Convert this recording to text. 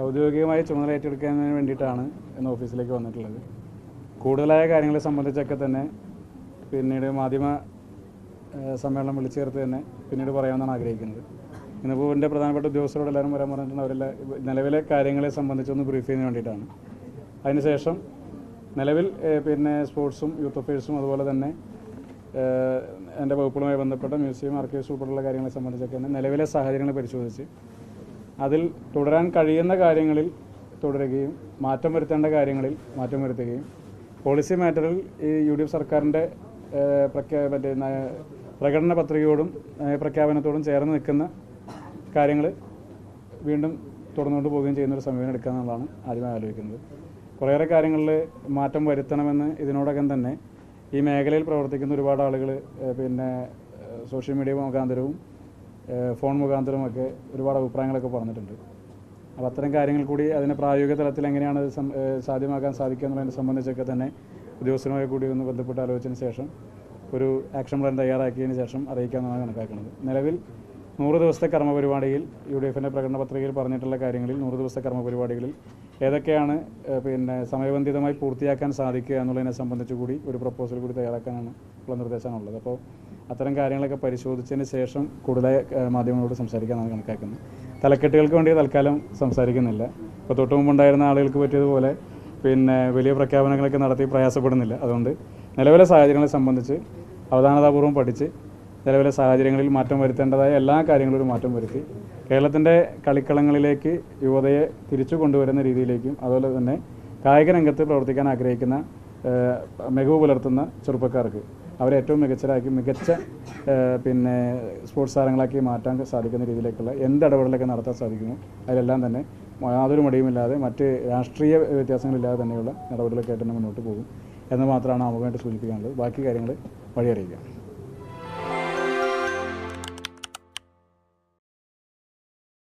ഔദ്യോഗികമായി ചുമതല ഏറ്റെടുക്കുന്നതിന് വേണ്ടിയിട്ടാണ് ഇന്ന് ഓഫീസിലേക്ക് വന്നിട്ടുള്ളത്. കൂടുതലായ കാര്യങ്ങളെ സംബന്ധിച്ചൊക്കെ തന്നെ പിന്നീട് മാധ്യമ സമ്മേളനം വിളിച്ചു ചേർത്ത് തന്നെ പിന്നീട് പറയാമെന്നാണ് ആഗ്രഹിക്കുന്നത്. ഇന്നിപ്പോൾ എൻ്റെ പ്രധാനപ്പെട്ട ഉദ്യോഗസ്ഥരോട് എല്ലാവരും വരാൻ പറഞ്ഞിട്ടുണ്ട്. അവരെല്ലാം നിലവിലെ കാര്യങ്ങളെ സംബന്ധിച്ചൊന്ന് ബ്രീഫ് ചെയ്യുന്നതിന് വേണ്ടിയിട്ടാണ്. അതിനുശേഷം നിലവിൽ പിന്നെ സ്പോർട്സും യൂത്ത് അഫയേഴ്സും അതുപോലെ തന്നെ എൻ്റെ വകുപ്പുകളുമായി ബന്ധപ്പെട്ട മ്യൂസിയം ആർക്കൈവ്സ് ഉൾപ്പെടെയുള്ള കാര്യങ്ങളെ സംബന്ധിച്ചൊക്കെ തന്നെ നിലവിലെ സാഹചര്യങ്ങൾ പരിശോധിച്ച് അതിൽ തുടരാൻ കഴിയുന്ന കാര്യങ്ങളിൽ തുടരുകയും മാറ്റം വരുത്തേണ്ട കാര്യങ്ങളിൽ മാറ്റം വരുത്തുകയും പോളിസി മാറ്ററിൽ ഈ UDF സർക്കാരിൻ്റെ പ്രകടന പത്രികയോടും പ്രഖ്യാപനത്തോടും ചേർന്ന് നിൽക്കുന്ന കാര്യങ്ങൾ വീണ്ടും തുടർന്നുകൊണ്ട് പോവുകയും ചെയ്യുന്നൊരു സമീപനം എടുക്കുക എന്നുള്ളതാണ് ആദ്യമായി ആലോചിക്കുന്നത്. കുറേയേറെ കാര്യങ്ങളിൽ മാറ്റം വരുത്തണമെന്ന് ഇതിനോടകം തന്നെ ഈ മേഖലയിൽ പ്രവർത്തിക്കുന്ന ഒരുപാട് ആളുകൾ പിന്നെ സോഷ്യൽ മീഡിയ മുഖാന്തരവും ഫോൺ മുഖാന്തരവുമൊക്കെ ഒരുപാട് അഭിപ്രായങ്ങളൊക്കെ പറഞ്ഞിട്ടുണ്ട്. അപ്പോൾ അത്തരം കാര്യങ്ങൾ കൂടി അതിന് പ്രായോഗിക തലത്തിൽ എങ്ങനെയാണ് സാധ്യമാക്കാൻ സാധിക്കുക എന്നുള്ളതിനെ സംബന്ധിച്ചൊക്കെ തന്നെ ഉദ്യോഗസ്ഥരുമായി കൂടി ഒന്ന് ബന്ധപ്പെട്ട് ആലോചിച്ചതിന് ശേഷം ഒരു ആക്ഷൻ പ്ലാൻ തയ്യാറാക്കിയതിന് ശേഷം അറിയിക്കാമെന്നാണ് കണക്കാക്കുന്നത്. നിലവിൽ 100 ദിവസത്തെ കർമ്മപരിപാടിയിൽ UDFൻ്റെ പ്രകടന പത്രികയിൽ പറഞ്ഞിട്ടുള്ള കാര്യങ്ങളിൽ 100 ദിവസത്തെ കർമ്മപരിപാടികളിൽ ഏതൊക്കെയാണ് പിന്നെ സമയബന്ധിതമായി പൂർത്തിയാക്കാൻ സാധിക്കുക എന്നുള്ളതിനെ സംബന്ധിച്ച് കൂടി ഒരു പ്രപ്പോസൽ കൂടി തയ്യാറാക്കാനാണ് ഉള്ള നിർദ്ദേശമാണുള്ളത്. അപ്പോൾ അത്തരം കാര്യങ്ങളൊക്കെ പരിശോധിച്ചതിന് ശേഷം കൂടുതലായി മാധ്യമങ്ങളോട് സംസാരിക്കാനാണ് കണക്കാക്കുന്നത്. തലക്കെട്ടുകൾക്ക് വേണ്ടി തൽക്കാലം സംസാരിക്കുന്നില്ല. ഇപ്പോൾ തൊട്ട് മുമ്പുണ്ടായിരുന്ന ആളുകൾക്ക് പറ്റിയതുപോലെ പിന്നെ വലിയ പ്രഖ്യാപനങ്ങളൊക്കെ നടത്തി പ്രയാസപ്പെടുന്നില്ല. അതുകൊണ്ട് നിലവിലെ സാഹചര്യങ്ങളെ സംബന്ധിച്ച് അവധാനതാപൂർവ്വം പഠിച്ച് നിലവിലെ സാഹചര്യങ്ങളിൽ മാറ്റം വരുത്തേണ്ടതായ എല്ലാ കാര്യങ്ങളും മാറ്റം വരുത്തി കേരളത്തിൻ്റെ കളിക്കളങ്ങളിലേക്ക് യുവതയെ തിരിച്ചു കൊണ്ടുവരുന്ന രീതിയിലേക്കും അതുപോലെ തന്നെ കായിക രംഗത്ത് പ്രവർത്തിക്കാൻ ആഗ്രഹിക്കുന്ന മികവ് പുലർത്തുന്ന ചെറുപ്പക്കാർക്ക് അവരെ ഏറ്റവും മികച്ച പിന്നെ സ്പോർട്സ് താരങ്ങളാക്കി മാറ്റാൻ സാധിക്കുന്ന രീതിയിലേക്കുള്ള എന്ത് ഇടപെടലൊക്കെ നടത്താൻ സാധിക്കുമോ അതിലെല്ലാം തന്നെ യാതൊരു മടിയുമില്ലാതെ മറ്റ് രാഷ്ട്രീയ വ്യത്യാസങ്ങളില്ലാതെ തന്നെയുള്ള നടപടികളൊക്കെ ആയിട്ട് തന്നെ മുന്നോട്ട് പോകും എന്ന് മാത്രമാണ് ആമുഖമായിട്ട് സൂചിപ്പിക്കാനുള്ളത്. ബാക്കി കാര്യങ്ങൾ വഴി അറിയിക്കാം.